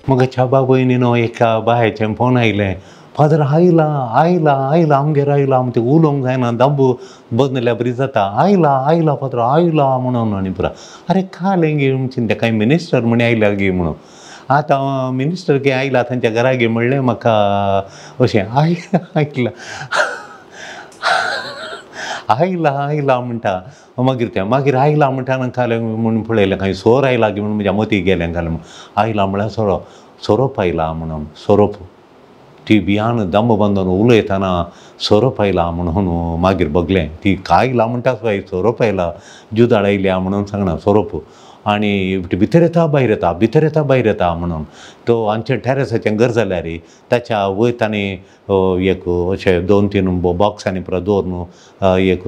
मग छाबा भयणीनो एका बायचें फोन आयलें, फादर आयला आयला आयला आमगेर आयला आम ते उलोवंक जायना दाबू बंद जाल्यार बरी जाता आयला आयला फादर आयला म्हणून आनी पुरा अरे कालें गे म्हणचे ते कांय मिनिस्टर म्हणे आयला गे म्हणून आतां मिनिस्टर गे आयला तांच्या घरा गे म्हणलें म्हाका अशें आयला आयला आयला म्हणटा मागीर आयला म्हणटा कालें म्हणून पळयलें खंय सोर आयला गे म्हणून म्हज्या मती गेलें कालें आयला म्हळ्यार सोरोप आयला म्हणून सोरोप ती बियान दम बांदून उलयतना सोरोप आयला म्हणून मागीर बगलें ती काय आयला म्हणटा सोरोप आयला जुदाळ आयल्या म्हणून सांगना सोरोप आनी भितर येता भायर येता भितर येता भायर येता म्हणून तो आमचे टॅरसाचें घर जाल्यार रे ताच्या वयर तांणी एक अशें 2-3 बॉक्सांनी पुरो दवरून एक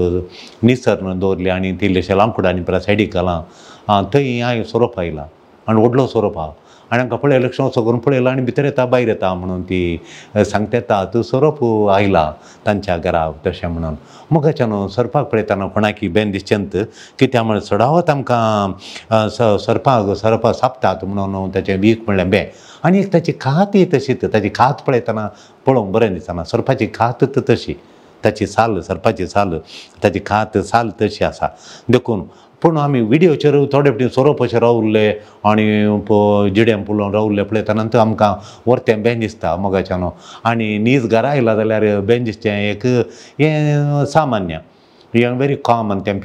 निसर दवरले आनी ती इल्लेशें लांकुडांनी पुरो सायडीक घालां थंय हांवें सोरोप आयला आनी व्हडलो सोरोप आहा आनी हांकां पळयलें लक्ष असो करून पळयलो आनी भितर येता भायर येता म्हणून ती सांगता येता तूं सोरोप आयला तांच्या घरा तशें म्हणून मोगाच्यान सरपाक पळयतना कोणाकी बेन दिसचेंत कित्याक म्हळ्यार सडावत आमकां सरपा सापतात म्हणून ताचें वीक म्हणलें बे आनी एक ताची खातय तशीच ताची खात पळयतना पळोवंक बरें दिसना सरपाची खात तशी ताची साल सरपाची साल ताची खात साल तशी आसा देखून पूण आमी विडियोचेर थोडे फावटी सोरोप अशें रावल्ले आनी जिड्यां पुलोवन रावल्ले पळयतना आमकां व्हरतें बेन दिसता मोगाच्यान आनी नीज घरा आयला जाल्यार बेन दिसचें एक हें सामान्य हें वेरी कॉमन तें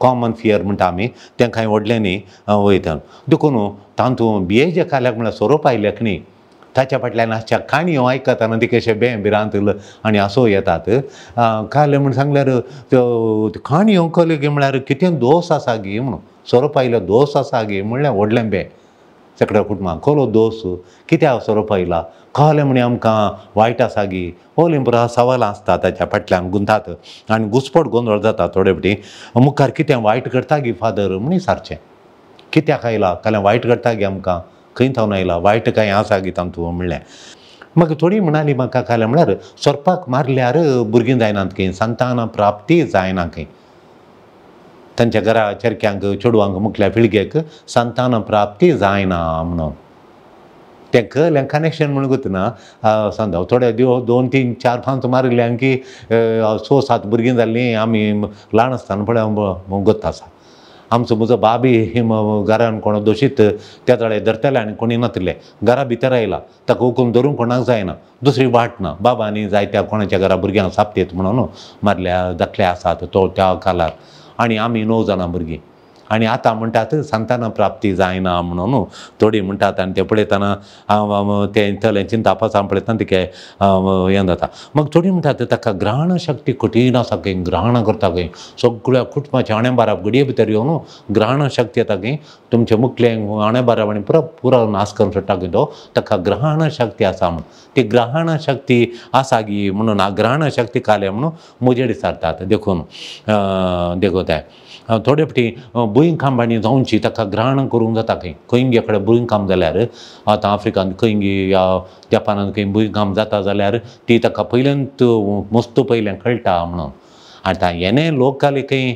कॉमन फियर म्हणटा आमी तें कांय व्हडल्यांनी वयता देखून तातूंत बियेच्या काल्याक म्हळ्यार सोरोप आयल्याक न्ही ताच्या फाटल्यान आसच्या काणयो आयकताना ती कशें भिरांत आनी आसो येतात काले म्हूण सांगल्यार काणयो कले गे म्हळ्यार कितें दोस आसा गे म्हणून सोरोप आयलो दोस आसा गे म्हणल्यार व्हडलें बे सगळ्या कुटुंबाक खलो दोस कित्याक सोरोप आयला कळ्ळें म्हणे आमकां वायट आसा गे होलीं पुरो सवालां आसता ताच्या फाटल्यान गुंतात आनी घुसपट गोंदळ जाता थोडे फावटी मुखार कितें वायट करता गे फादर म्हणी सारचें कित्याक आयला काल्यां वायट करता गे आमकां खंय थावन आयला वायट कांय आसा गे तातूंत म्हणलें मागीर थोडीं म्हणालीं म्हाका काल्यां म्हळ्यार सोरपाक मारल्यार भुरगीं जायनात खंय संतान प्राप्ती जायना खंय तांच्या घरा चेडक्यांक चेडवांक मुखल्या पिळगेक संतान प्राप्ती जायना म्हणून तें कळलें कनेक्शन म्हणून गुतना सांगता थोडे 2-3-4-5 मारिल्ल्यान की 6-7 भुरगीं जाल्लीं आमी ल्हान आसतना पळय गत आसा आमचो म्हजो बाबी घरान कोण दोशीत त्या तळे धरतले आनी कोणी नातले घरा भितर आयला ताका हुकूम धरूंक कोणाक जायना दुसरी वाट ना बाबांनी जायत्या कोणाच्या घरा भुरग्यांक सापतेत म्हणून मारल्या धाकले आसात तो त्या कालार आनी आमी 9 जाणां भुरगीं आनी आतां म्हणटात संतान प्राप्ती जायना म्हणून थोडीं म्हणटात आनी तें पळयतना तें तलें चिंतापासान पळयतना तें हें जाता मग थोडीं म्हणटात ताका ग्रहण शक्ती कठीण आसा खंय ग्रहण करता खंय सगळ्या कुटुंबाच्या आणे बाराब घडये भितर येवन ग्रहण शक्ती येता खंय तुमचे मुखलें आणे बाराब आनी पुरो नाश करून सोडटा खंय तो ताका ग्रहण शक्ती आसा म्हणून ती ग्रहण शक्ती आसा गी म्हणून ग्रहण शक्ती काले म्हणून मुजेड विचारतात देखून तें थोडे फावटी भुंय खांबांनी जावची ताका ग्रहण करूंक जाता खंय खंय कडेन भुंय काम जाल्यार आतां आफ्रिकांत खंय या जपानांत खंय भुंय काम जाता जाल्यार ती ताका पयलेंत मस्त पयलें कळटा म्हणून आतां हें लोकाले खंय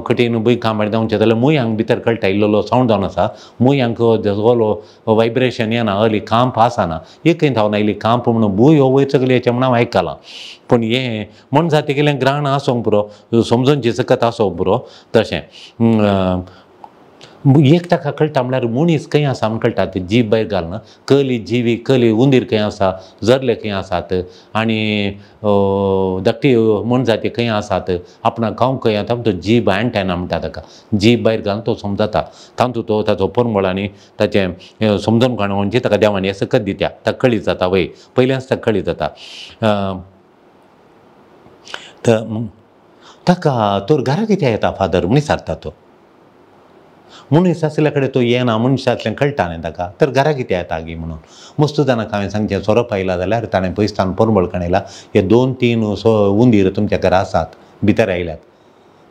कठीण भुंय खांबांनी जावचें जाल्यार मुयांक भितर कळटा इल्लो सावंड जावन आसा मुयांक जसो वायब्रेशन येना हली कांप आसना एक खंय थावन आयली कांप म्हणून भुंय हो वयर सकयल हेचें म्हणून हांव आयकलां पूण हें म्हण जाता गेलें ग्रहण आसूंक पुरो समजून सकत आसूंक पुरो तशें एक ताका कळटा म्हळ्यार मनीस खंय आसा म्हण कळटा जीब भायर घालना कली जिवी कली उंदीर खंय आसा जरले खंय आसात आनी धाकटी म्हण जाती खंय आसात आपणाक खावंक खंय येता तो जीब एंटेना म्हणटा ताका जीब भायर घालून तो समजता तातूंत तो ताचो परमळ आनी ताचें समजून काडून म्हणजे ताका देवानी सकत दित्या ताका कळीत जाता वय पयल्याच ताका कळीत जाता ताका तर घरा कित्याक येता फादर म्हणी सारता तो मनीस आसल्या कडेन तो येना मनशांतल्यान कळटा न्ही ताका तर घरा कित्याक येता गी म्हणून मस्त जाणाक हांवें सांगचें सोरोप आयला जाल्यार ताणें पयसतान परमळ कणयला हे 2-3 उंदीर तुमच्या घरा आसात भितर आयल्यात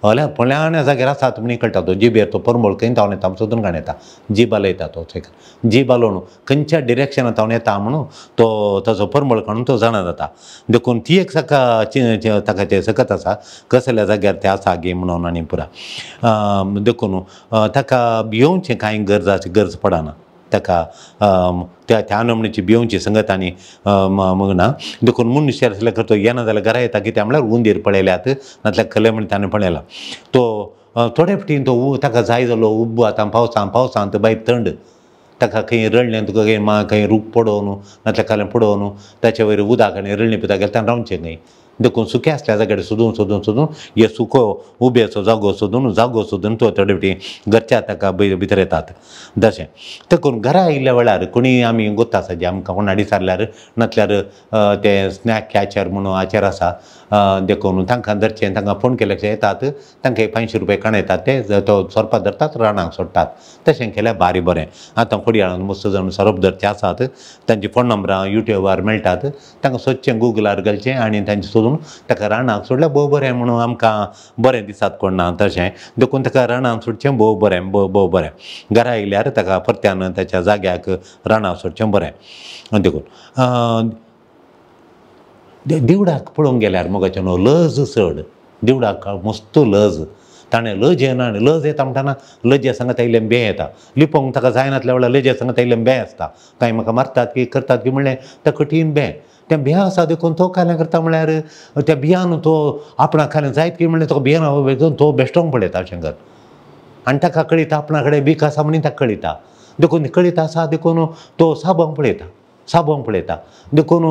जाल्यार पळ्याण्या जाग्यार आसात म्हणी कळटा तो जिबेर तो परमळ खंय थावन येता सोदून काडून येता जीब आलयता तो जीब आलोवन खंयच्या डिरेक्शनांत थावन येता म्हणून तो ताचो परमळ काडून तो जाणा जाता देखून ती एक ताका तें सकत आसा कसल्या जाग्यार तें आसा गे म्हणून आनी पुरा देखून ताका भियोवचें कांय गरज पडना ताका त्या नमणेची भिवची संगत आनी मग ना देखून मनुश्य आसल्या करतो येना जाल्यार घरा येता कित्याक म्हळ्यार हुंदीर पळयल्यात नातल्यार खले म्हण ताणें पळयला तो थोडे फावटी तो ताका जाय जालो उब्ब आतां पावसांत भायर थंड ताका खंय रडलें तुका खंय रूख पडोवन नातल्यार कालें पडोवन ताचे वयर उदक आनी रडणी पिता गेल्यार ताणें रावचें न्हय देखून सुकें आसल्या जाग्यार सोदून हे सुको उबेचो जागो सोदून तो थोडे फावटी घरच्या ताका भितर येतात तशें देखून घरा आयिल्ल्या वेळार कोणी आमी गोत्ता आसा जे आमकां कोण विचारल्यार नातल्यार ते स्नॅक कॅचर म्हणून आचार आसा देखून तांकां धरचें तांकां फोन केल्याचे येतात तांकां एक 500 रुपया काण येतात ते तो सोरपाक धरतात रानाक सोडटात तशें केल्यार बारी बरें आतां खोडयाळान मस्त जावन सोरोप धरचे आसात तांची फोन नंबरां युट्यूबार मेळटात तांकां सोदचें गुगलार घालचें आनी तांचें सोदून ताका रानाक सोडल्यार भोव बरें म्हणून आमकां बरें दिसात कोण ना तशें देखून ताका रानाक सोडचें भोव बरें घरा आयल्यार ताका परत्यान ताच्या जाग्याक रानाक सोडचें बरें देखून देवडाक पळोवंक गेल्यार मोगाचें न्हू लज चड देवडाक मस्त लज ताणें लज येना लज येता म्हणटाना लजे सांगत आयिल्लें बें येता लिपोवंक ताका जायनातल्या वेळार लजे सांगत आयिल्लें बें आसता कांय म्हाका मारतात की करतात की म्हणलें तें कठीण बें त्या बियां आसा देखून तो कालें करता म्हळ्यार त्या बियान तो आपणाक कालें जायत की म्हणलें तो बियान वेचून तो बेश्टोंक पळयता शंकर आनी ताका कळिता आपणा कडेन बीक आसा म्हणून ताका कळिता देखून कळिता आसा देखून तो साबोवंक पळयता देखून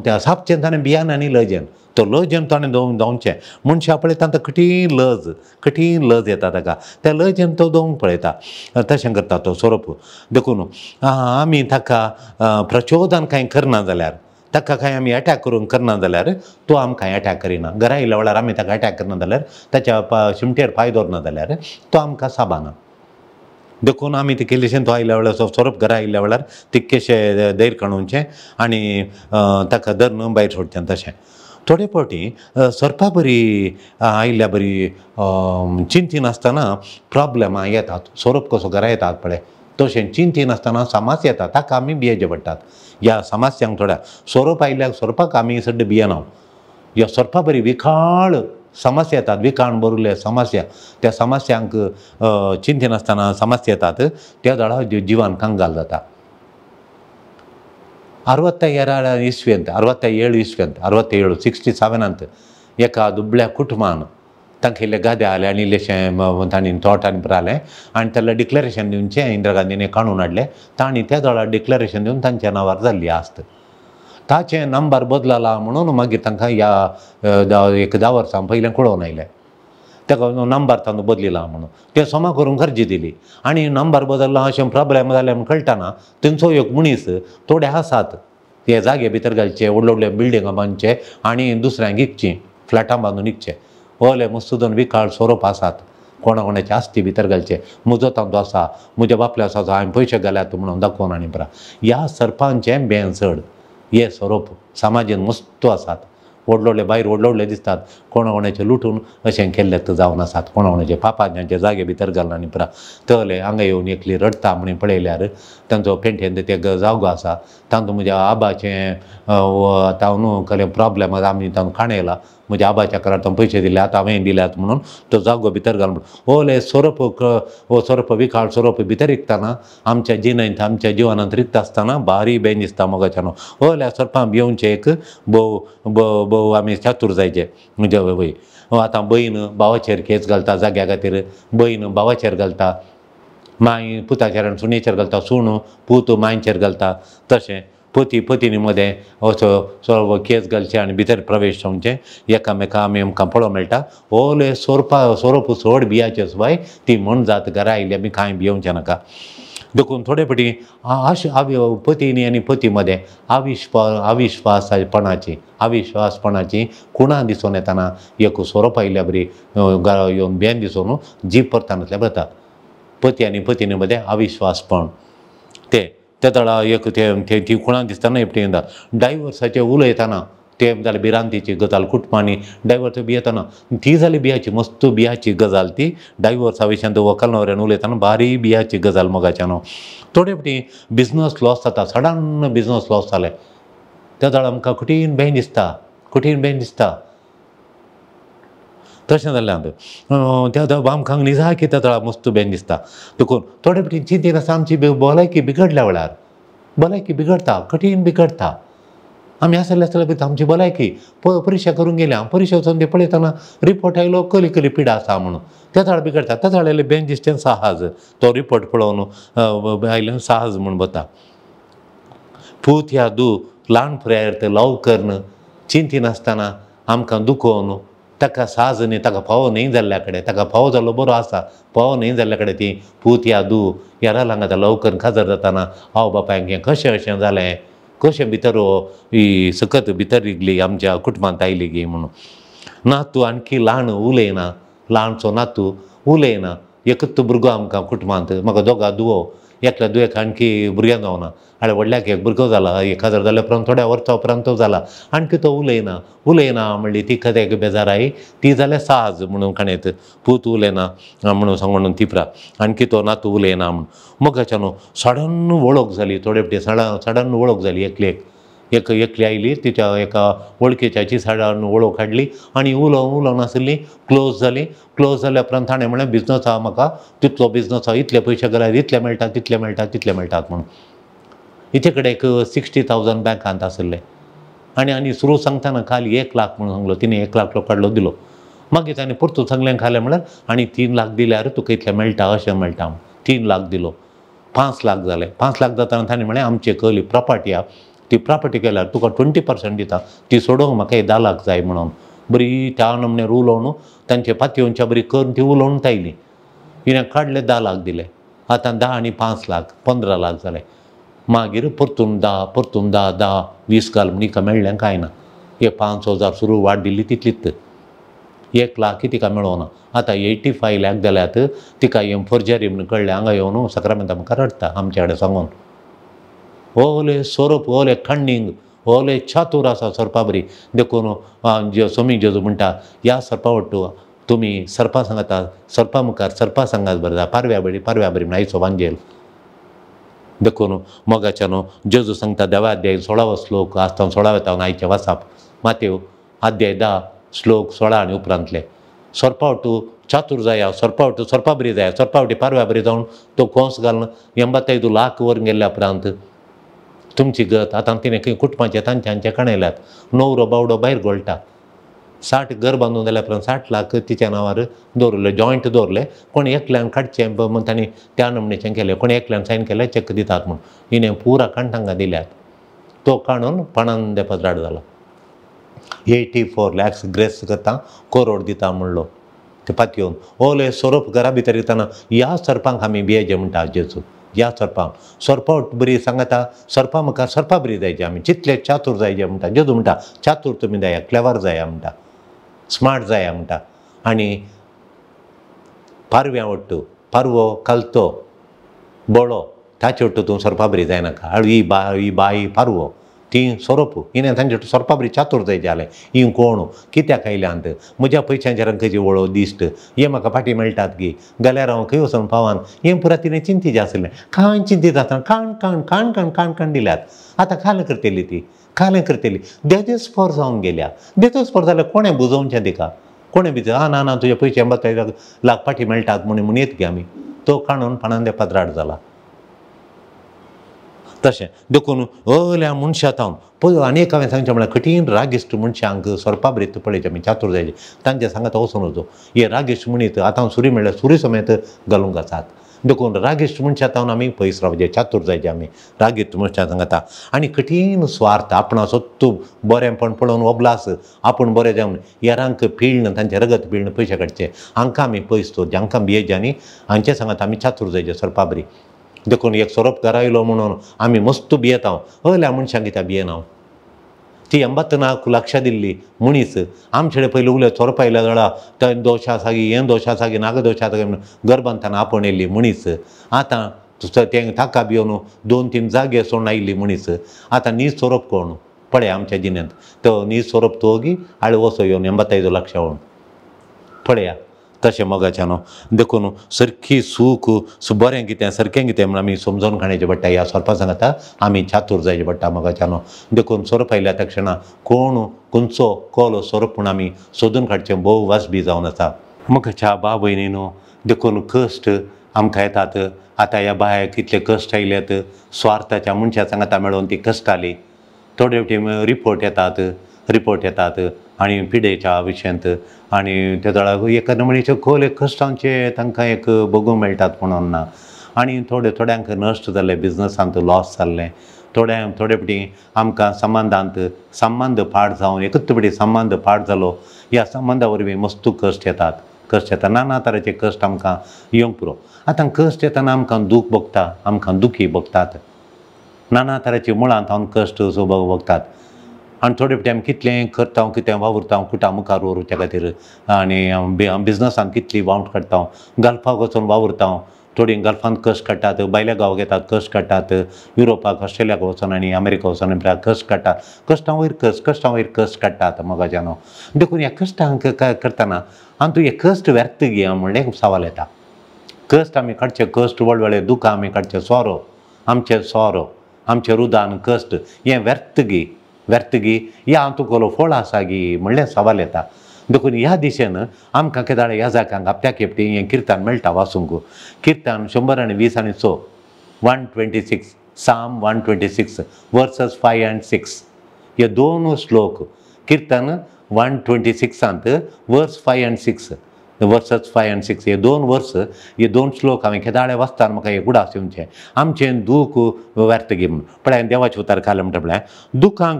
त्या सापचें ताणें बियान आनी लजेन तो लजेन ताणें दोवचें मनशां पळयता तो कठीण लज येता ताका त्या लजेन तो दोवंक पळयता तशें करता तो सोरोप देखून आमी ताका प्रचोदन कांय करना जाल्यार ताका कांय आमी एटॅक करून करना जाल्यार तो आमकां एटॅक करिना घरा आयल्या वेळार आमी ताका एटॅक करना जाल्यार ताच्या शिमटेर पांय दवरना जाल्यार तो आमकां साबाना देखून आमी ते केल्लेशें तो आयल्या वेळार सोरोप घरा आयल्या वेळार तितकेशें धैर्य काडूचें आनी ताका धरून भायर सोडचें तशें थोडे फावटी सोरपा बरी आयिल्ल्या बरी चिंती नासतना प्रॉब्लेमां येतात सोरोप कसो घरा येतात पळय तशें चिंती नासतना समस्या येता ताका आमी भियेचे पडटात ह्या समस्यांक थोड्या सोरोप आयल्याक सोरपाक आमी सड्ड भियेना ह्या सोरपा बरी विखाळ समस्या येतात विकाण बरयले समस्या त्या समस्यांक चिंती नासतना समस्या येतात त्या दळा जिवान कांगाल जाता 67 इस्वेंत 67 एका दुबळ्या कुटुंबान तांकां इल्लें गादें आलें आनी इल्लेशें तांणी तोटांनी रावलें आनी ताका डिक्लेरेशन दिवचें इंदिरा गांधीन काडून हाडलें तांणी त्या दळा डिक्लेरेशन दिवन तांच्या नांवार जाल्ली आस्त ताचें नंबर बदलला म्हणून मागीर तांकां ह्या एक 10 वर्सां पयलें कळोवन आयलें ताका नंबर तांचो बदलिला म्हणून तें सोमा करूंक अर्जी दिली आनी नंबर बदलला अशें प्रॉब्लेम जालें म्हूण कळटना थंयचो एक मनीस थोडे आसात ते जागे भितर घालचे व्हडले बिल्डिंगां बांदचे आनी दुसऱ्यांक विकचीं फ्लॅटां बांदून विकचे ओले मस्तूदन विकाळ सोरोप आसात कोणाचे आस्ती भितर घालचे म्हजो तांचो आसा म्हज्या बापल्या आसा हांवें पयशे घाल्यात म्हणून दाखोवन आनी बरा ह्या सरपांचें बें चड हे सोरोप समाजीन मस्त आसात व्हडले भायर व्हडले दिसतात कोणाचे लुटून अशें केल्लें जावन आसात कोणाचे पापाचे जागे भितर घालना आनी पुरा तले हांगा येवन एकली रडता म्हणून पळयल्यार तांचो पेंटेन ते जागो आसा तांचो म्हज्या आबाचें आतां न्हू कसलें प्रॉब्लेम आमी तांकां काणयला म्हज्या आबाच्या करार तांकां पयशे दिले आतां हांवें दिल्यात म्हणून तो जागो भितर घालून ओले सोरोप विकाळ सोरोप भितर विकतना आमच्या जिणेंत आमच्या जिवनांत रिक्त आसतना भारी बेन दिसता मोगाच्यान ओल्या सोरपां भिवचें एक भोव आमी चातूर जायचे म्हणजे वय आतां भयण भावाचेर केस घालता जाग्या खातीर भयण भावाचेर घालता माय पुताचेर आनी सुणेचेर घालता सूण पूत मांयचेर घालता तशें पती पत्नी मदें असो केस घालचे आनी भितर प्रवेश जावचें एकामेका आमकां पळोवंक मेळटा ओले सोरोप सोड भियाचे सुवाय ती म्हण जात घरा आयली आमी कांय भियोवचें नाका देखून थोडे फावटी पत्नी आनी पती मदें अविश्वासपणाची खुणां दिसून येतना एक सोरोप आयिल्ल्या बरी येवन बेन दिसून जीव परतानांतल्यान वता पती आनी पत्नी मदें अविश्वासपण त्या तळा एक ती खुणां दिसतना एकटी येता डायवर्साचें उलयतना ते जाल्यार भिरांतीची गजाल कुटुंबांनी डायवर्स भियेतना ती जाली बियाची मस्त बियाची गजाल ती डायवर्सा विशयान व्हंकल न्हवऱ्यान उलयतना भारी बियाची गजाल मोगाच्यान थोडे फावटी बिजनस लॉस जाता सडन बिजनस लॉस जालें त्या जाल्यार आमकां कठीण बेन दिसता तशें जाल्यार त्या आमकां निजा की तळा मस्त बेन दिसता देखून थोडे फावटी चिंतीत आसा आमची भलायकी बिगडल्या वेळार भलायकी बिगडटा कठीण बिगडटा आमी आसल्यार आमची भलायकी परीक्षा करून गेल्या परीक्षा वचून ते पळयतना रिपोर्ट आयलो कली कली पिडा आसा म्हणून त्याच वेळार बिगडटा त्याच वेळार बेन दिसचें साहज तो रिपोर्ट पळोवन आयलें साहज म्हूण बता पूत ह्या ल्हान फुऱ्यार लव कर्ण चिंती नासतना आमकां दुखोवन ताका साज न्ही ताका फावो न्ही जाल्ल्या कडेन ताका फावो जाल्लो बरो आसा फावो न्ही जाल्ल्या कडेन ती पूत या ह्या लांगा लव करून खाजर जाताना हांव बापायक हें कशें अशें जालें कशें भितर ही सकत भितर रिगली आमच्या कुटुंबांत आयली गी म्हणून नातू आणखी ल्हान उलयना ल्हानसो नातू उलयना एकच भुरगो आमकां कुटुंबांत म्हाका दोगा दुवो एकल्या दुयेक आणखी भुरग्यां जावना आनी व्हडल्याक एक भुरगो जाला 1000 जाल्या उपरांत थोड्या वर्सां उपरांत तो जाला आणखी तो उलयना म्हणली ती कदेक बेजार आई ती जाल्यार साज म्हणून काणयत पूत उलयना म्हणून तिपरा आणखी तो नातू उलयना म्हणून मोगाच्या न्हू सडन वळख जाली थोडे फावटी सडन वळख जाली एकली आयली तिच्या एका वळखीच्याची सडन वळख हाडली आनी उलोवं नासली क्लोज जाल्या उपरांत ताणें म्हळें बिजनस आहा म्हाका तितलो बिजनस आहा इतले पयशे घाल्यार इतले मेळटात म्हणून हिचे कडेन एक 60,000 बँकांत आसले आनी सुरू सांगतना खाली 1 लाख म्हणून सांगलो तिणें 1 लाख काडलो दिलो मागीर ताणें परतून सांगलें खालें म्हळ्यार आनी 3 लाख दिल्यार तुका इतलें मेळटा अशें मेळटा 3 लाख दिलो 5 लाख जाले 5 लाख जाताना ताणें म्हळें आमची कहली प्रॉपर्टी आहा ती प्रॉपर्टी केल्यार तुका 20% दिता ती सोडूंक म्हाका 10 लाख जाय म्हणून बरी त्या नमण्यार उलोवन तांचे पातयेवच्या बरी करून ती उलोवन तायली हिणें काडले 10 लाख दिले आतां 10 आनी 5 लाख 15 लाख जाले मागीर परतून 10 20 घाल म्हणिका मेळ्ळें कांय ना हे 5,000 सुरू वाड दिल्ली तितलीच 1 लाख तिका मेळोना आतां 85 लाख जाल्यात तिका हें फॉर्जरी म्हणून कळ्ळें हांगा येवन सक्रामेंत म्हाका रडटा आमचे कडेन सांगून ओले सोरोप ओले खंडींग ओले चातूर आसा सरपा बरी देखून सोमी जेजू म्हणटा ह्या सरपा वट्टू तुमी सरपा सांगाता सरपा मुखार सरपा सांगात बरें पारव्या बरी म्हण आयचो वांजेल देखून मोगाच्या न्हू जेजू सांगता 10व्या अध्याय 16वा श्लोक आसता 16 येता आयचे वाचप मातेव अध्याय 10 श्लोक 16 आनी उपरांतले सरपा वट्टू चातूर जाया सरपा वट्टू सरपा बरी जाया सरपा वटी पारव्या बरी जावन तो कोंस घालून 85 लाख वर गेल्ल्या उपरांत तुमची गत आतां तिणें खंय कुटुंबाचे तांचे कणयल्यात न्हवरो बावडो भायर गोळटा 60 घर बांदून जाल्या उपरांत 60 लाख तिच्या नांवार दवरले जॉयंट दवरले कोण एकल्यान काडचें म्हण तांणी त्या नमनेचें केलें कोण एकल्यान सायन केलें चॅक दितात म्हूण हिणें पुरा काण तांकां दिल्यात तो काडून पणान पत्राड जाला 84 lakhs ग्रेस करता करोड दिता म्हणलो ते पातयेवन ओले सोरोप घरा भितर येताना ह्या सरपांक आमी बियेजे म्हणटा जेजू ह्या सरपांक सरपा बरी सांगता सरपा मुखार सरपा बरी जायचे आमी चितले चातूर जायचे म्हणटा जेजू म्हणटा चातूर तुमी जाया क्लेवर जाया म्हणटा स्मार्ट जाया म्हणटा आनी पारव्या वट्टू पारवो कालतो बळो ताचे वट्टू तूं सरपा बरी जायनाका ही बाई पारवो ती सोरोप हिणें तांचे सरपा बरी चातूर जायचे जालें ही कोण कित्याक आयल्यांत म्हज्या पयशांच्या रंगाची वळो दिश्ट हे म्हाका फाटी मेळटात गी जाल्यार हांव खंय वचून पावान हें पुरा तिणें चिंतीचें आसलें कांय चिंतीत आसतना काण दिल्यात आतां खालें करतली देदेस्पर जावन गेल्या देदेस्पर जाल्यार कोणें बुजोवचें तिका कोणें भितर ना तुजे पयशे 85 लाख फाटी मेळटात म्हणून येत गे आमी तो काडून पणान पत्राड जाला तशें देखून अल्या मनशां थावन पळय आनीक हांवें सांगचें म्हळ्यार कठीण रागिश्ट मनशांक सरपा बरीत पळयचे आमी चातूर जायचे तांचे सांगात वचून वचो हे रागिश्ट मनीत आतां सुरी म्हणल्यार सुरी समेत घालूंक आसात देखून रागिश्ट मनशां थावन आमी पयस रावचे चातूर जायचे आमी रागिश्ट मनशां सांगता आनी कठीण स्वार्थ आपणा सोत्तू बरेंपण पळोवन ओबलास आपूण बरें जावन हेरांक पिळण तांचे रगत पिळण पयशे काडचे हांकां आमी पयस तो जांकां बियेचे आनी हांचे सांगात आमी चातूर जायचे सरपा बरी देखून एक सोरोप घरा येयलो म्हणून आमी मस्त भियेता हल्या मनशांक कित्याक भियेना ती 84 लाख दिल्ली मनीस आमचे कडेन पयलीं उलय सोरोप आयल्या जाल्यार थंय दोश आसा गी हें दोश आसा गी नाग दोश आसा गी म्हणून घर बांदतना आपूण येयल्ली मनीस आतां तें ताका भियोन 2-3 जागे सोडून आयिल्ली मनीस आतां नीज सोरोप कोण पळय आमच्या जिणेंत तो नीज सोरोप तो गी आड वसो येवन 85 लाख व्हरून पळया तशें मोगाचें न्हू देखून सारकी सूख बरें कितें सारकें कितें म्हण आमी समजोवन खाणेचें पडटा ह्या सोरपा सांगता आमी चातूर जायचें पडटा मोगाचें न्हू देखून सोरप आयल्या त्या क्षणां कोण खंयचो कोलो सोरो पूण आमी सोदून काडचें भोव वासबी जावन आसा. मुखाच्या भाव भयणीनो, देखून कश्ट आमकां येतात. आतां ह्या बायाक कितले कश्ट आयल्यात, स्वार्थाच्या मनशा सांगाता मेळोन ती कश्टाली. थोडे फावटी रिपोर्ट येतात आनी पिडेच्या विशयांत आनी त्या वेळार एका नमणीचे खोल एक कश्टांचे तांकां एक भोगूंक मेळटात म्हणून ना. आनी थोड्यांक नश्ट जाल्ले बिजनसांत लॉस जाल्ले. थोडे फावटी आमकां संबंद पाड जावन एकच फावटी संबंद पाड जालो. ह्या संबंदा वरवीं मस्तू कश्ट येतात. नाना तरांचे कश्ट आमकां येवंक पुरो. आतां कश्ट येतना आमकां दूख भोगता, आमकां दुखी भोगतात. नाना तरांची मुळांत हांव कश्ट भोगतात. आनी थोडे फावटी आमी कितलें करता, कितें वावुरता, कुटां मुखार व्हरचे खातीर आनी बिजनसान कितली वावट काडटा. गल्फाक वचून वावुरता, थोडी गल्फांत कश्ट काडटात, भायल्या गांवां घेतात कश्ट काडटात, युरोपाक ऑस्ट्रेलियाक वचून आनी अमेरिका वचून कश्ट काडटात. कश्टां वयर कश्ट काडटात मोगाच्यानो. देखून ह्या कश्टांक करतना तूं हे कश्ट व्यर्थ घे म्हणलें एक सवाल येता. कश्ट आमी काडचे, कश्ट व्हडले दुखां आमी काडचे, सोरो आमचे रुदान कश्ट हें व्यर्थ गी या हांव तुकोलो फळ आसा गी म्हणलें सवाल येता. देखून ह्या दिशेन आमकां केदाळे ह्या जाग्यांक आपत्याक हेपटी हें किर्तन मेळटा वाचूंक. किर्तन 120 आनी 6 126 Psalm 126 वर्सेस 5 and 6 हे दोन श्लोक. किर्तन 126 वर्स 5 and 6 वर्सेस 5 and 6 हे दोन वर्स, हे दोन श्लोक हांवें केदाळे वाचताना म्हाका हे उडास येवचें. आमचें दूख व्यर्थ गे म्हूण पळय देवाचे उतार घालें म्हणटा पळय. दुखां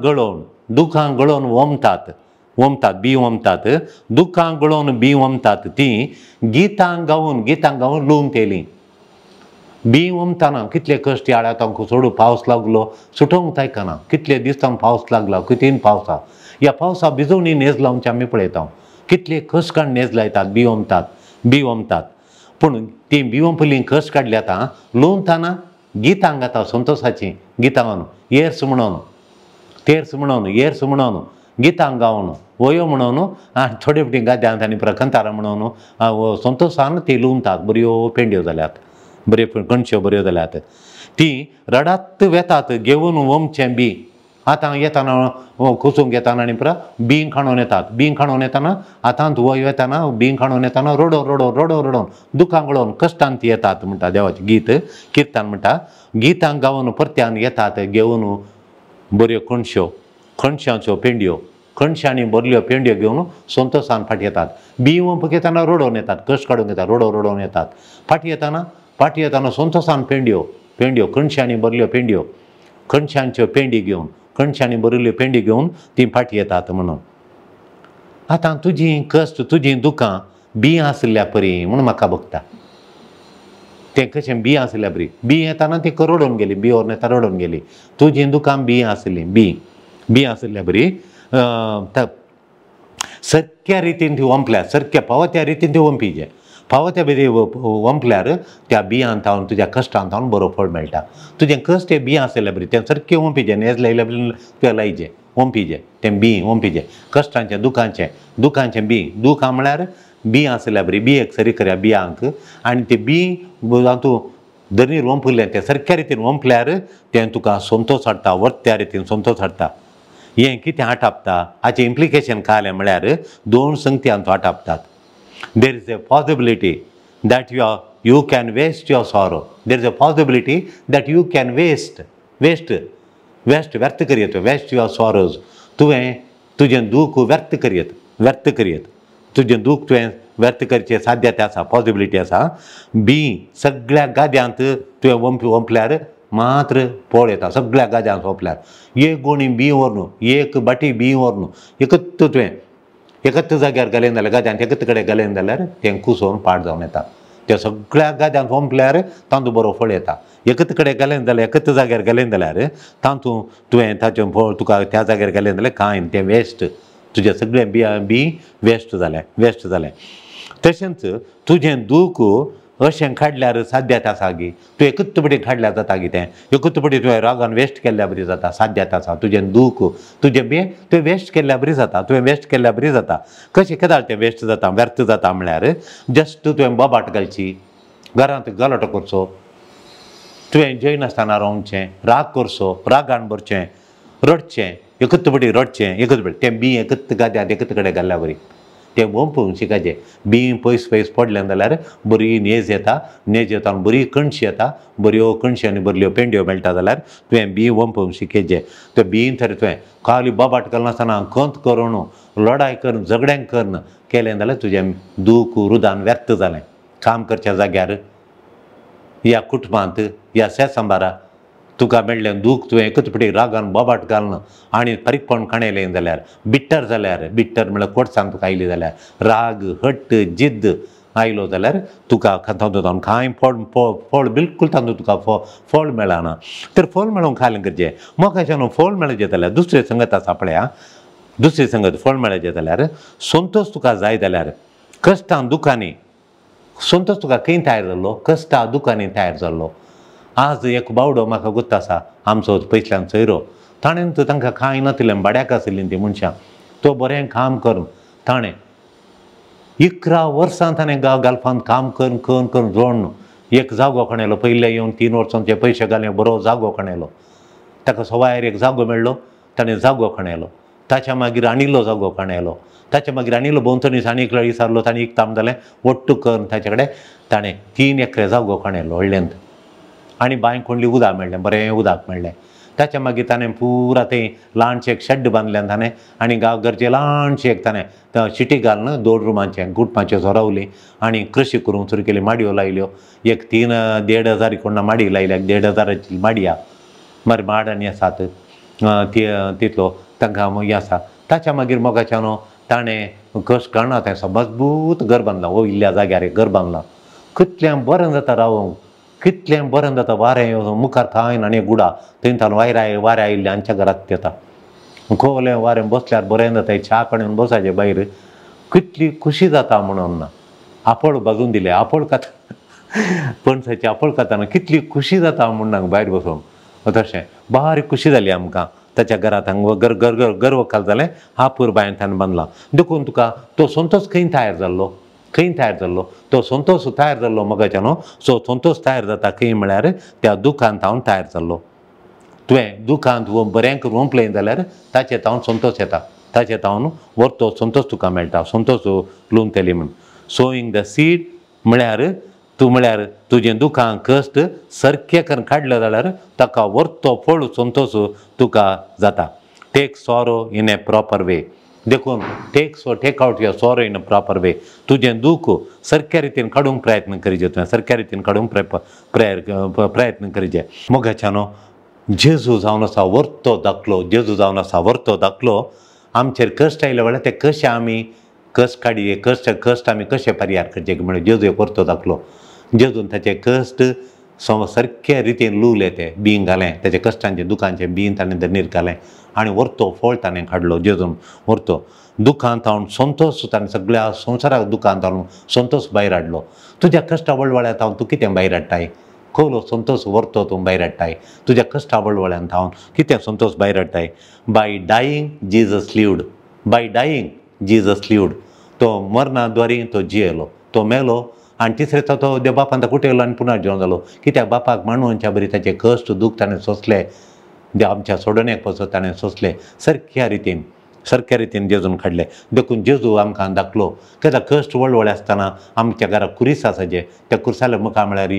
गळोवन वमतात, बी वमतात. दुखां गळोवन बी वमतात तीं गितां गावून लूंक येयलीं. बी वमताना कितले कश्ट आळ्या तांकां सोडू पावस लागलो सुटोवंक तायकना. कितले दीस तांकां पावस लागला, कितें पावसा. ह्या पावसा भिजवणी नेज लावचे आमी पळयता. कितले कश्ट काडून नेज लायतात, बी वमतात. पूण ती बी वंपलीं कश्ट काडली आतां लुवताना गितां गाता संतोशाचीं गितां गावन येर्स म्हणून गितां गावन वयो म्हणून आनी थोडे फावटी गाद्यांत आनी प्रकंतारां म्हणून संतोशान ती लुवतात. बऱ्यो पेंड्यो जाल्यात, बऱ्यो कणश्यो बऱ्यो जाल्यात. ती रडात वेतात घेवन वमचें बी. आतां येताना खोसूंक येताना आनी बीं खाणोन येताना आतां वय येताना बीं खाणोन येताना रडोन दुखां गळोवन कश्टांत येतात म्हणटा देवाचें गीत. किर्तन म्हणटा गितां गावन परत्यान येतात घेवन बऱ्यो कणश्यांच्यो पेंड्यो, कणश्यांनी बरल्यो पेंड्यो घेवन संतोशान फाटी येतात. बी वंपक येताना रडोन येतात, कश्ट काडूंक येतात, रडोन येतात. फाटी येताना संतोशान पेंड्यो कणश्यांनी बरल्यो पेंड्यो, कणश्यांच्यो पेंडी घेवन कणश्यांनी बरल्यो पेंडी घेवन ती फाटी येतात म्हणून. आतां तुजीं कश्ट तुजीं दुखां बी आसल्या परी म्हूण म्हाका भोगता. तें कशें बी आसल्या बरी. बी येताना ती रडोन गेली, बी व्हरून येता रडोन गेली. तुजीं दुखां बी आसलीं, बी आसल्या बरी. सारक्या रितीन ती वंपल्यार, सारक्या फावो त्या रितीन ती वंपिचें. फावो त्या बरी वंपल्यार त्या बियांत हांव तुज्या कश्टांत हांव बरो फळ मेळटा. तुजें कश्ट तें बियां आसल्या बरी तें सारकें वंपिचें, नेज लायल्या बरी तें लायचें, वंपिचें तें बी वंपिचें. कश्टांचें दुखांचें बी. दुखां म्हळ्यार बी आसल्या बरी. बी एक सरी करया बियांक आनी तें बी तूं दरीर वंपलें तें सारक्या रितीन वंपल्यार तें तुका संतोश हाडटा, वर्त त्या रितीन संतोश हाडटा. हें कितें आटापता हाचें इम्प्लिकेशन काय म्हळ्यार दोन संगत्यांत आटापतात. There is a possibility that you can waste your sorrow. There is a possibility that you can waste व्यर्थ करीत, waste your sorrows. तुवें तुजें दूख व्यर्थ करीत. तुजें दूख तुवें व्यर्थ करचें साध्यता आसा, पॉसिबिलिटी आसा. बी सगळ्या गाद्यांत तुवें वंपल्यार मात्र पळ येता. सगळ्या गाद्यांत वंपल्यार एक गोणी बी व्हरून, एक बाटी बी व्हरून एकच जाग्यार घालेन जाल्यार गाद्यांत एकच कडेन घालेन जाल्यार तें कुसोवन पाड जावन येता. त्या सगळ्या गाद्यांत वंपल्यार तातूंत बरो फळ येता. एकच कडेन घालेन जाल्यार एकच जाग्यार घालेन जाल्यार तातूंत तुवें ताचें फळ तुका त्या जाग्यार घालेन जाल्यार कांय तें वेस्ट. तुजें सगळें बी वेस्ट जालें. तशेंच तुजें दूख अशें काडल्यार साध्यता आसा गी. तूं एकच पटी काडल्यार जाता गी. तें एकच पटी तुवें रागान वेस्ट केल्ल्या बरी जाता, साध्यता आसा. तुजें दूख तुजें बी तुवें वेस्ट केल्ल्या बरी जाता. कशें केदार तें वेस्ट जाता, व्यर्थ जाता म्हळ्यार जस्ट तुवें बोबाट घालची, घरांत गलाटो करचो, तुवें जैनासतना रावचें, राग करचो, रागान भरचें, रडचें एकच बडी रडचें एकच बडी तें बी एकच गाद्यात एकच कडेन घाल्ल्या बरी तें ओंपूंक शिकायचें बी पयस पयस पडलें जाल्यार बरी नेज येता आनी बरी कणशी येता बऱ्यो कणशी आनी बऱ्यो पेंड्यो मेळटा जाल्यार तुवें बी ओंपूंक शिकयचें त्यो बीन तर तुवें खाली बोबाट करनासतना खंत करून लढाय करून झगड्यांक करून केलें जाल्यार तुजें दूख रुदान व्यर्थ जालें काम करच्या जाग्यार ह्या कुटुंबांत ह्या शेसंबाराक तुका मेळ्ळें दूख तुवें एकच फावटी रागान बोबाट घालन आनी फारीकपण काणयलें जाल्यार बिट्टर म्हळ्यार कोर्सान तुका आयली जाल्यार राग हट्ट जिद्द आयलो जाल्यार तुका तातूंत कांय फळ बिलकुल तातूंत तुका फळ मेळना तर फळ मेळोवंक खायलें करचें मोगाच्यान फळ मेळचें जाल्यार दुसरी संगत आसा पळय दुसरी संगत फळ मेळचें जाल्यार संतोश तुका जाय जाल्यार कश्टां दुखांनी संतोश तुका खंय तयार जाल्लो कश्टां दुखांनी तयार जाल्लो आज एक बावडो म्हाका गुर्त आसा आमचो पयसल्यान सोयरो ताणें तांकां कांय नासलें बड्याक आसलीं तीं मनशां तो बरें काम करून ताणें 11 वर्सां ताणें गालफांत काम करून करून करून जोडून एक जागो कोणेलो पयले येवन 3 वर्सांचे पयशे घालून बरो जागो कोणेलो ताका सवायर एक जागो मेळ्ळो ताणें जागो कोणेलो ताच्या मागीर आनिल्लो जागो कोणेलो ताच्या मागीर आनिल्लो भोंवतणीस आनी एक विचारलो ताणें एक काम जालें वट्ट करून ताचे कडेन ताणें 3 एकरे जागो कोणेलो व्हडल्यांत आनी बांयक कोणली उदक मेळ्ळें बरें उदक मेळ्ळें ताच्या मागीर ताणें पुरा तें ल्हानशें एक शेड्ड बांदलें ताणें आनी घरचें ल्हानशें एक ताणें शिटी घालून 2 रुमांचें गुटमाचें सोरावलीं आनी कृशी करूंक सुरू केली माडयो लायल्यो एक 3-1.5 हजार कोणा माडी लायल्या 1.5 हजाराची माडी आहा मार माड आनी आसात तितलो तांकां हें आसा ताच्या मागीर मोगाच्यान ताणें कश्ट काडना तें मजबूत घर बांदलां वो इल्ल्या जाग्यार एक घर बांदलां कितलें बरें जाता रावूंक कितलें बरें जाता वारें मुखार कांय आनी गुडा थंयच्यान वारें आयिल्लें आमच्या घरांत येता खोवलें वारें बसल्यार बरें जाता च्या कडेन बसाचें भायर कितली खुशी जाता म्हणून ना आपोळ बाजून दिलें आपोळ खाता पणसाची आपोळ खाताना कितली खुशी जाता म्हणून भायर बसून तशें बारीक खुशी जाली आमकां ताच्या घरांत गर्व काल जालें हापूर बायंतान बांदलां देखून तुका तो संतोश खंय तयार जाल्लो तो संतोश तयार जाल्लो मोगाच्यान सो संतोश तयार जाता खंय म्हळ्यार त्या दुखांत हांव तयार जाल्लो तुवें दुखांत बरें करून रोंपलें जाल्यार ताचें तावन संतोश येता ताचें तावन व्हरतो संतोश तुका मेळटा संतोश लुंतली म्हूण सोईंग द सीड म्हळ्यार तुजें दुखां कश्ट सारकें करून काडलें जाल्यार ताका व्हरतो फळ संतोश तुका जाता take sorrow in a proper way देखून take out your sorrow in a proper way तुजें दूख सारक्या रितीन काडूंक प्रयत्न करीचे तुवें सारक्या रितीन काडूंक प्रयत्न करीचे मोगाच्यान जेजू जावन आसा व्हरतो धाकलो आमचेर कश्ट आयले वेळार ते कशे आमी कश्ट काडये कश्ट आमी कशे परिहार करचे म्हणून जेजू एक व्हरतो धाकलो जेजून ताचे कश्ट सारक्या रितीन लुवले ते बीन घालें ताचे कश्टांचे दुखांचे बीन ताणें धनीर घालें आनी व्हरतो फळ ताणें काडलो जेजून व्हरतो दुखांत हांव संतोश ताणें सगळ्या संवसाराक दुखांत हाडून संतोश भायर हाडलो तुज्या कश्टा वळवळ्यांत हांव तूं कितें भायर हाडटाय खोलो संतोष व्हरतो तूं भायर हाडटाय तुज्या कश्टा वळवळ्यांत हांव कितें संतोष भायर हाडटाय बाय डायींग जीजस लिव्ड तो मरणाद्वारी तो जियेलो तो मेलो आनी तिसरे तो देव बापान तो कुटेलो आनी पुनर्जीवन जिवन जालो कित्याक बापाक मानवांच्या बरी ताचे कश्ट दूख ताणें सोंसले देव आमच्या सोडण्याक पासून ताणें सोंसले सारक्या रितीन जेजून काडले देखून जेजू आमकां दाखलो कित्याक कश्ट वळवळे आसतना आमच्या घराक कुरीस आसा जे त्या कुर्साल्या मुखामळार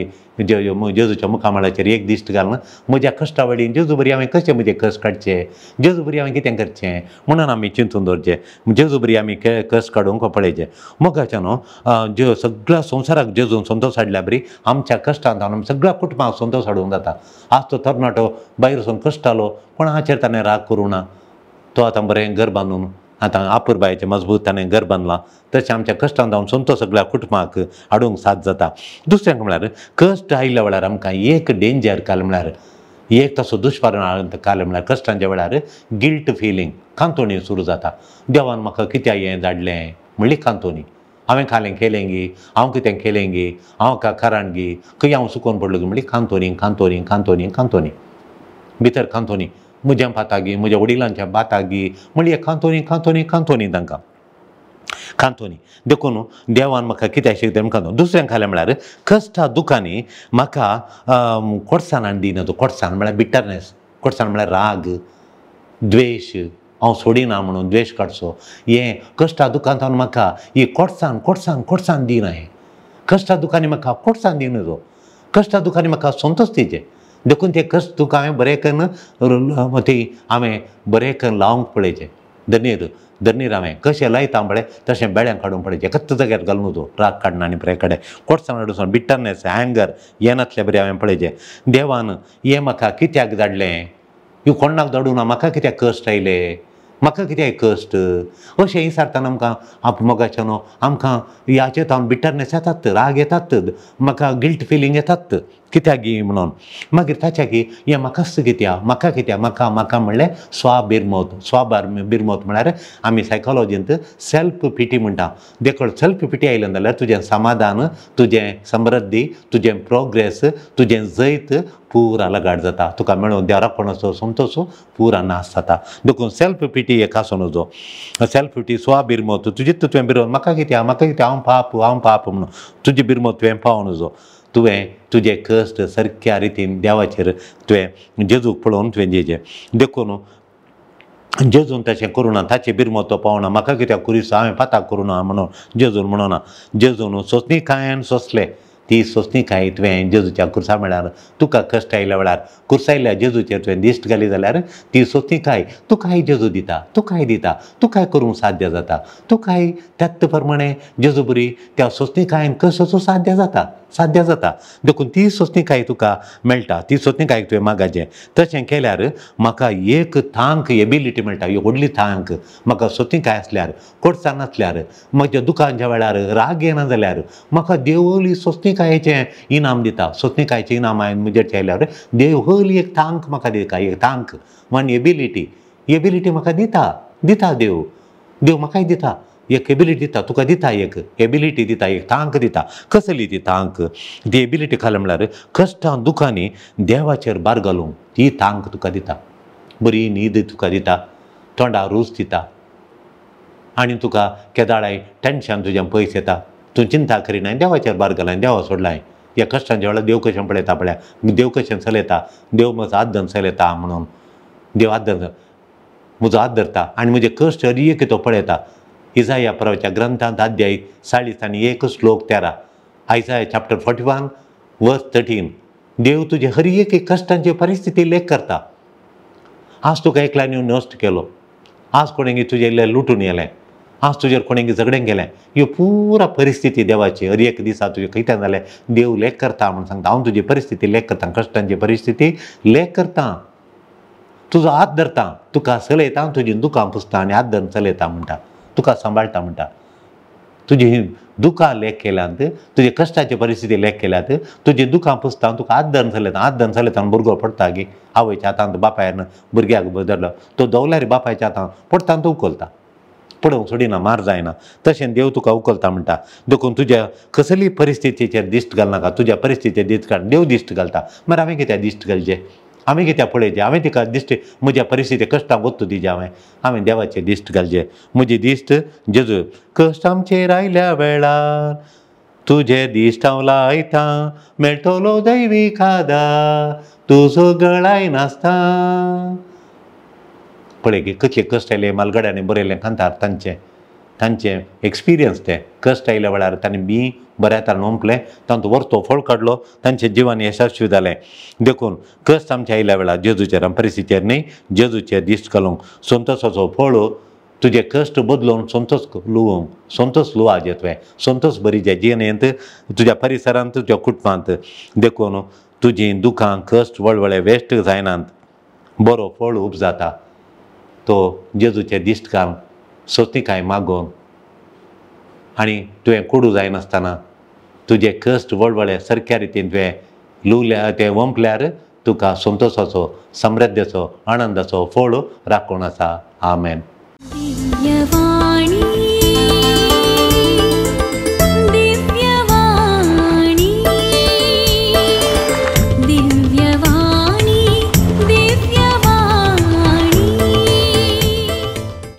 जेजूच्या मुखामळाचेर एक दिश्ट घालून म्हज्या कश्टा वडीन जेजू बरी हांवें कशें म्हजें कश्ट काडचें जेजू बरी हांवें कितें करचें म्हणून आमी चिंतून दवरचें जेजू बरी आमी कश्ट काडूंक पळयचें मोगाच्यान सगळ्या संवसाराक जेजून संतोश हाडल्या बरी आमच्या कश्टांत हाडून सगळ्या कुटुंबाक संतोश हाडूंक जाता आज तो तरणाटो भायर वचून कश्टालो पूण हाचेर ताणें राग करूं ना तो आतां बरें घर बांदून आतां आपूर बायेचें मजबूत ताणें घर बांदलां तशें आमच्या कश्टांत हांव संतोश सगळ्या कुटुंबाक हाडूंक साथ जाता दुसऱ्यांक म्हळ्यार कश्ट आयिल्ल्या वेळार आमकां एक डेंजर काल म्हळ्यार एक तसो दुश्परिणाम काल म्हळ्यार कश्टांच्या वेळार गिल्ट फिलींग कांतोणी सुरू जाता देवान म्हाका कित्याक हें धाडलें म्हणली कांतोणी हांवें केलें गी हांव कितें केलें गी हांव कारण गी खंय हांव सुकोवन पडलो गी म्हणली कांतोणी भितर कांतोणी म्हज्या बातागी म्हज्या वडिलांच्या बातागी म्हणली कांतोणी तांकां कांतोनी देखून देवान म्हाका कित्याक शिकयता म्हणून दुसऱ्यांक खालें म्हळ्यार कश्टा दुखांनी म्हाका कोडसाण दिना तो कोडसाण म्हळ्यार बिटरनेस कोडसाण म्हळ्यार राग द्वेश हांव सोडिना म्हणून द्वेश काडचो, हें कश्टा दुखांतान म्हाका ही कोडसान कोडसान कोडसान दिना, हें कश्टा दुखांनी म्हाका कोडसान दिना जो, कश्टा दुखांनी म्हाका संतोश तेजे देखून ते कश्ट दुख हांवें बरें करून ती हांवें बरें करून लावंक पळयचें. धरणीर हांवें कशें लायता पळय तशें बेळ्यांक काडूंक पळयचें, कत्त जाग्यार घालून वचो, राग काडना आनी बरें कडेन कोडसान हाडून बिटरनेस एंगर हें नासलें बरें हांवें पळयचें. देवान हें म्हाका कित्याक धाडलें, ह्यो कोणाक धाडूं ना, म्हाका कित्याक कश्ट आयले, म्हाका कित्याक कश्ट अशें विचारतना आमकां मोगाचें न्हू आमकां ह्याचे तावन बिटरनेस येतात, राग येतात, म्हाका गिल्ट फिलींग येतात कित्याक गी म्हणून. मागीर ताच्या की हें म्हाकाच कित्याक, म्हाका कित्याक, म्हाका म्हणलें स्वाबिर्मोत म्हळ्यार आमी सायकोलॉजींत सेल्फ पिटी म्हणटा. देखून सेल्फ पिटी आयलें जाल्यार तुजें समाधान, तुजें समृद्धी, तुजें प्रोग्रेस, तुजें जैत पुरा लगाड जाता, तुका मेळून देवरापणाचो संतोश पुरा नाश जाता. देखून सेल्फ पिटी एक आसूं नजो, सेल्फ पिटी स्वाबिर्मोत तुजें तुवें बिरोध म्हाका कित्याक हांव पाप म्हणून तुजी बिरमोत तुवें पावूं नजो. तुवें तुजें कश्ट सारक्या रितीन देवाचेर तुवें जेजूक पळोवन तुवें जेजें. देखून जेजून तशें करूं ना, ताचे बिरमोत तो पावना, म्हाका कित्याक कुरिसो हांवें पाताक करूं ना म्हणून जेजून म्हणना. जेजून सोंसणीकायेन सोंसलें, ती सोंसणीकाय तुवें जेजूच्या कुर्सा म्हळ्यार तुका कश्ट आयल्या वेळार कुर्सायल्या जेजूचेर तुवें दिश्ट घाली जाल्यार ती सोंसणीकाय तुकाय जेजू दिता, तुकाय करूंक साध्य जाता, तुकाय त्याच प्रमाणे जेजू बरी त्या सोंसणीकायेन कशें साध्य जाता. देखून ती सोंसणीकाय तुका मेळटा, ती सोंसणीकाय तुवें मागाचें. तशें केल्यार म्हाका एक थांक एबिलिटी मेळटा, एक व्हडली थांक म्हाका सोंसणीकाय आसल्यार, कोडसाण नासल्यार, म्हज्या दुखांच्या वेळार राग येना जाल्यार म्हाका देव हली सोंसणीकायेचें इनाम दिता. सोंसणीकायेचें इनाम हांवें म्हजेर आयल्यार देव हली एक थांक म्हाका दिता, एक थांक वन एबिलिटी म्हाका दिता देव म्हाकाय दिता, एक एबिलिटी दिता, तुका दिता एक एबिलिटी दिता, एक थांक दिता. कसली ती थांक, ती एबिलिटी खाली म्हळ्यार कश्टां दुखांनी देवाचेर भार घालूंक ती थांक तुका दिता. बरी न्हीद तुका दिता, तोंडार रूच दिता, आनी तुका केदाळाय टेन्शन तुजें पयस येता, तूं चिंता करिना, देवाचेर भार घाला, देवा सोडलाय. ह्या कश्टांच्या वेळार देव कशें पळयता पळय, देव कशें चलयता, देव म्हजो आदन चलयता म्हणून देव म्हजो हात धरता आनी म्हजे कश्ट एक तो पळयता. इसाया प्रवच्या ग्रंथांत अध्याय 40 आनी 1 श्लोक 13, आयसाया चॅप्टर 41 वर्स 13. देव तुजे हर एक कश्टांची परिस्थिती लेख करता. आज तुका एकल्यान येवन नश्ट केलो, आज कोणेंगी तुजे इल्लें लुटून गेलें, आज तुजेर कोणेंगी झगडें गेलें, ह्यो पुरा परिस्थिती देवाची हर एक दिसा तुजें खंयच्यान जालें देव लेख करता म्हणून सांगता. हांव तुजी परिस्थिती लेख करता, कश्टांची परिस्थिती लेख करता, तुजो हात धरता, तुका चलयता, तुजी दुखां पुसता आनी हात धरून चलयता म्हणटा, तुका सांबाळटा म्हणटा. तुजी दुखां लेख केल्यात, तुजे कश्टाची परिस्थिती लेख केल्यात, तुजी दुखां पुसता, तुका हात धरून चलयता भुरगो पडटा गी आवयच्या हातांत बापायन भुरग्याक धरलो, तो दवल्यार बापायच्या हातांत पडटा तो उखलता, पडोवंक सोडिना, मार जायना. तशें देव तुका उखलता म्हणटा. देखून तुज्या कसली परिस्थितीचेर दिश्ट घालनाका, तुज्या परिस्थितीचेर दिश्ट घाल, देव दिश्ट घालता. मागीर हांवें कित्याक दिश्ट घालचें, हांवें कित्याक पळयचें, हांवें तिका दिश्ट म्हज्या परिस्थिती कश्टांक वत्तू दिचें, हांवें देवाचेर दिश्ट घालचें. म्हजी दिश्ट जेजू कश्टांचेर आयल्या वेळार तुजे दिश्ट हांव लायता, मेळटलो दैवीक आदार, तुजो गळाय नासता. पळय की कशे कश्ट आयले, मालगड्यांनी बरयलें कांतार तांचे एक्सपिरियन्स ते कश्ट आयल्या वेळार तांणी बऱ्या तरेन ओंपलें, तांचो वर्तो फळ काडलो, तांचें जिवन यशस्वी जालें. देखून कश्ट आमच्या आयल्या वेळार जेजूचेर आनी परिस्थितीचेर न्ही, जेजूचेर दिश्ट घालूंक संतोशाचो फळ तुजे कश्ट बदलून संतोश लुवाजे तुवें, संतोश बरीचे जिणेंत, तुज्या परिसरांत, तुज्या कुटुंबांत. देखून तुजीं दुखां कश्ट वळवळे वेस्ट जायनात, बरो फळ उपजाता. तो जेजूचेर दिश्ट घाल, सोंसणीकाय मागोवन, आनी तुवें कोडू जायनासतना तुजे कश्ट वळवळे सारक्या रितीन तुवें लुवल्या तें वंपल्यार तुका संतोशाचो, समृद्धीचो, आनंदाचो फळ राखून आसा. आमेन.